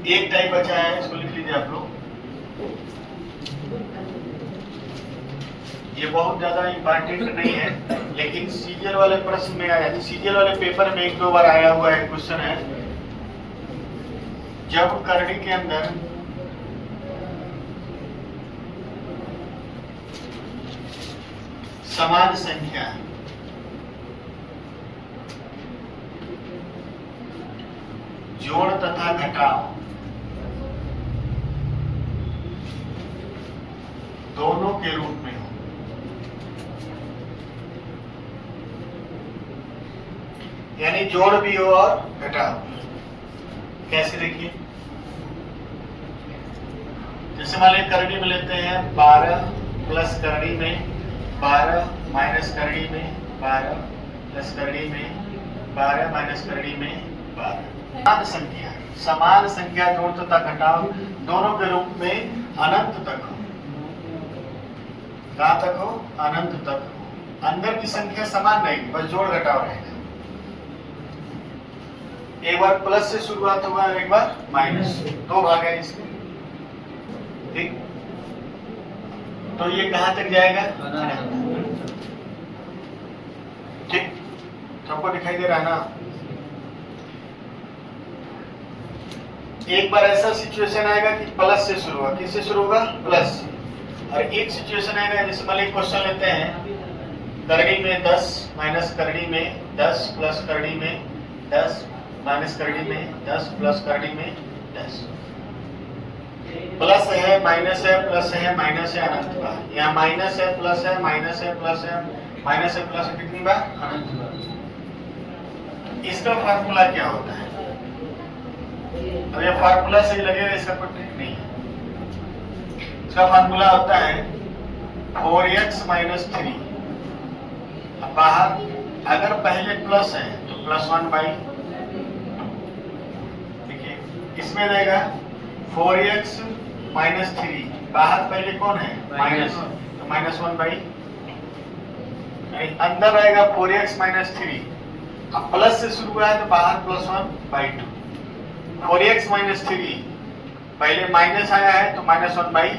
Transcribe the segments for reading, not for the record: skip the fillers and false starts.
एक टाइप बचा है, इसको लिख लीजिए आप लोग। ये बहुत ज्यादा इंपॉर्टेंट नहीं है, लेकिन सीरियल वाले प्रश्न में आया, सीरियल वाले पेपर में एक दो बार आया हुआ है क्वेश्चन है। जब करड़ी के अंदर समान संख्या जोड़ तथा घटाव दोनों के रूप में हो, यानी जोड़ भी हो और घटाव। कैसे देखिए, जैसे मान लीजिए करड़ी में लेते हैं 12 प्लस करड़ी में 12 माइनस करड़ी में 12 प्लस करड़ी में 12 माइनस करड़ी में 12। समान संख्या जोड़ तथा घटाव दोनों के रूप में अनंत तक हो। कहां तक हो? अनंत तक हो। अंदर की संख्या समान रहेगी, बस जोड़ घटाव रहेगा। एक बार प्लस से शुरुआत हुआ, एक बार माइनस, दो भाग है इसमें, ठीक। तो ये कहां तक जाएगा? ठीक, सबको दिखाई दे रहा है ना? एक बार ऐसा सिचुएशन आएगा कि प्लस से शुरू होगा। किससे शुरू होगा? प्लस से। और एक सिचुएशन आएगा, जैसे मान लीजिए क्वेश्चन लेते हैं, करड़ी में 10 माइनस करड़ी में 10 प्लस करड़ी में 10 माइनस करड़ी में 10 प्लस करड़ी में 10। प्लस है, माइनस है, प्लस है, माइनस है, अनंत बार। यहाँ माइनस है, प्लस है, माइनस है, प्लस है, माइनस है, प्लस है, कितनी बार? अनंत बार। इसका फार्मूला क्या होता है? अब ये फार्मूला सही लगेगा, इसका कोई ट्रिक नहीं है। इसका फार्मूला होता है 4x माइनस 3। अब बाहर अगर पहले प्लस है तो प्लस 1/, देखिए इसमें रहेगा 4x माइनस 3, बाहर पहले कौन है? माइनस, तो माइनस 1/, अंदर रहेगा 4x माइनस 3। अब प्लस से शुरू हुआ है तो बाहर प्लस 1/2। 4x माइनस 3, पहले माइनस आया है तो माइनस 1/2।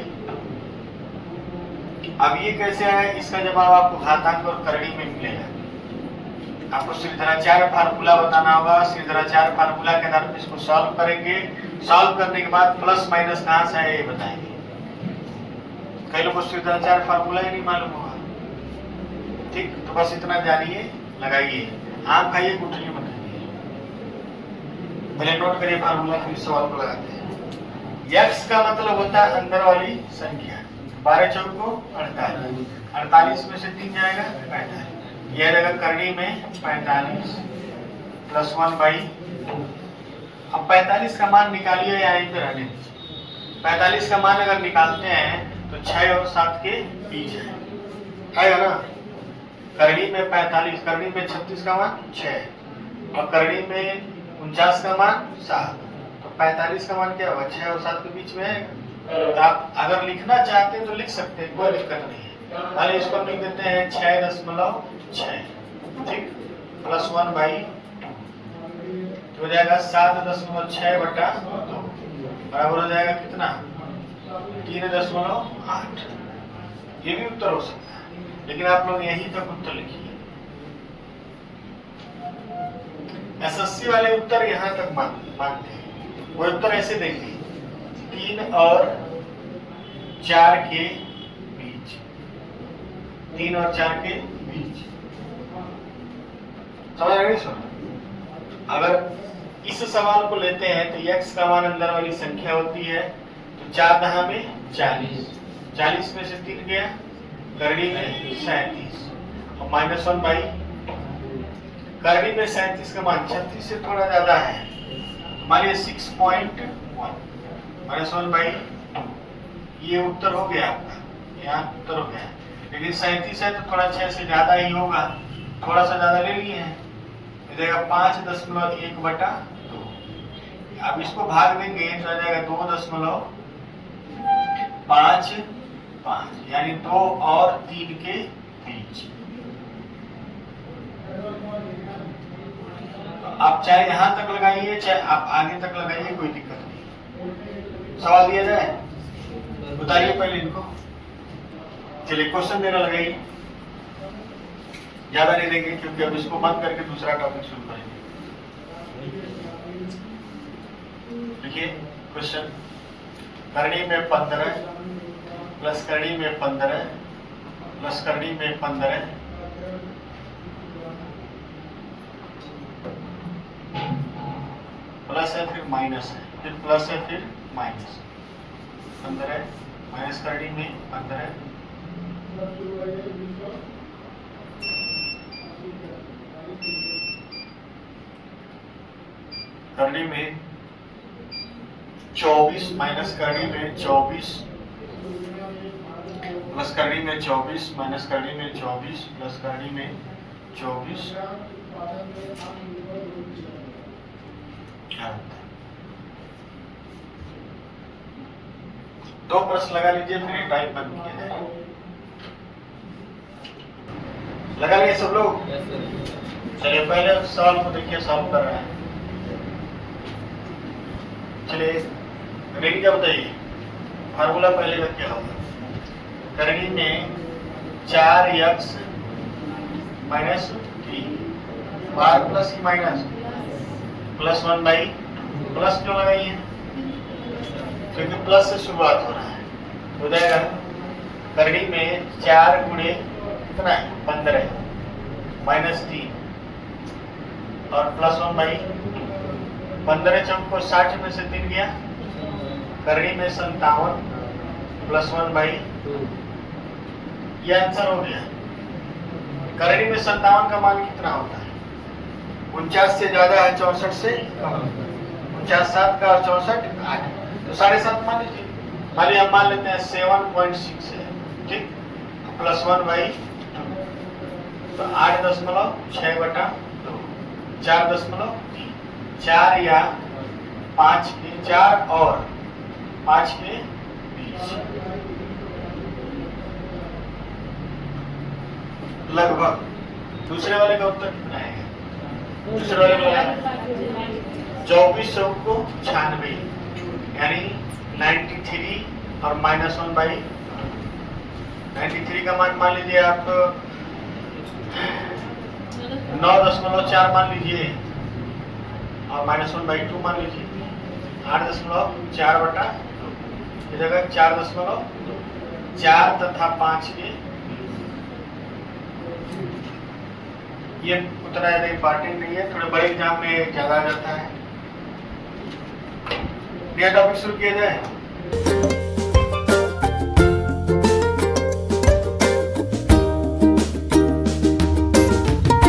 अब ये कैसे आया? इसका जवाब आपको घातांक और करड़ी में मिलेगा। आपको श्रीधराचार्य फार्मूला बताना होगा। श्रीधराचार्य फार्मूला के आधार पर इसको सॉल्व करेंगे। सॉल्व करने के बाद प्लस माइनस कहां से आया ये बताएंगे। कई लोगों को श्रीधराचार्य फार्मूला ही नहीं मालूम होगा, ठीक। तो बस इतना जानिए, लगाइए, आम खाइए, गुठली मत खाइए। पहले नोट करिए फार्मूला, फिर सवाल को लगाते हैं। x का मतलब होता है अंदर वाली संख्या। 12 चौको 48, 48 में से 3 जाएगा 45। यह रहेगा करड़ी में 45 प्लस 1/। अब 45 का मान निकालिए या यहीं पे रहने दीजिए। 45 का मान अगर निकालते हैं तो 6 और 7 के बीच है ना? करड़ी में 45, करड़ी में 36 का मान 6 और करड़ी में 49 का मान 7, तो 45 का मान क्या होगा? 6 और 7 के बीच में है। तो आप अगर लिखना चाहते हैं तो लिख सकते हैं, कोई दिक्कत नहीं है। पहले इसको लिख देते हैं 6.6, ठीक, प्लस 1/, तो हो जाएगा 7.6/2, बराबर हो जाएगा कितना? 3.8। ये भी उत्तर हो सकता है, लेकिन आप लोग यहीं तक उत्तर लिखिए। एसएससी वाले उत्तर यहाँ तक मानते हैं। वो उत्तर ऐसे देखिए, 3 और 4 के बीच, 3 और 4 के बीच, समझ रहे? सुनो, अगर इस सवाल को लेते हैं तो x का मान अंदर वाली संख्या होती है, तो 4 दहा में 40, 40 में से 3 गया, करड़ी में 37 और माइनस 1/। करड़ी में 37 का मान 36 से थोड़ा ज्यादा है, हमारे 6.1 माइनस 1/। ये उत्तर हो गया आपका, यहाँ उत्तर हो गया। लेकिन 37 है तो थोड़ा 6 से ज्यादा ही होगा, थोड़ा सा ज्यादा ले लिए हैं, देगा 5.1/2। अब इसको भाग देंगे तो आ जाएगा 2.55, यानी 2 और 3 के बीच। आप चाहे यहां तक लगाइए, चाहे आप आगे तक लगाइए, कोई दिक्कत नहीं। सवाल दिया जाए, बताइए पहले इनको। चलिए क्वेश्चन देना लगाइए, ज्यादा नहीं देंगे क्योंकि अब इसको बंद करके दूसरा टॉपिक शुरू करेंगे। देखिए क्वेश्चन, करनी में 15 प्लस करनी में 15 प्लस करनी में 15 प्लस है फिर माइनस है, फिर प्लस है फिर माइनस, 15 माइनस करनी में 15 करनी में 24 माइनस करनी में 24 प्लस करनी में 24 माइनस करनी में 24 प्लस करनी में 24 क्या होता है? दो प्रश्न लगा लीजिए फिर टाइम बंद किया जाए। लगा लिए सब लोग? चलिए पहले सवाल को देखिए, सॉल्व कर रहे हैं। चलिए रेडी क्या बताइए, फार्मूला पहले का क्या होगा? करनी में 4x माइनस 3 बार प्लस की माइनस प्लस 1 बाई, प्लस क्यों लगाई है? क्योंकि प्लस से शुरुआत हो रहा है, हो जाएगा करनी में 4 गुणे कितना है 15 माइनस 3 और प्लस 1 बाई 15 चौक को 60 में से 3 गया, करनी में 57 प्लस 1 बाई, ये आंसर हो गया। करनी में 57 का मान कितना होता है? 49 से ज्यादा है 64 से कम, 49 7 का और 64 8, तो 7.5 मान लीजिए। मान हम मान लेते हैं 7.6 है, ठीक, प्लस 1 बाई 2, तो 8.6/2, 4.3, 4 या 5 के 4 और 5 के बीच लगभग। दूसरे वाले का उत्तर कितना है? दूसरे वाले का 2400 को 96 यानी 93 और माइनस 1 बाई 93 का मान लीजिए आप 9.4 मान लीजिए और माइनस 1 बाई 2 मान लीजिए, 8.4/2 की जगह 4.2, 4 तथा 5 के, ये उतना ज्यादा इंपॉर्टेंट नहीं है, थोड़े बड़े एग्जाम में ज्यादा आ जाता है। नया टॉपिक शुरू किया जाए।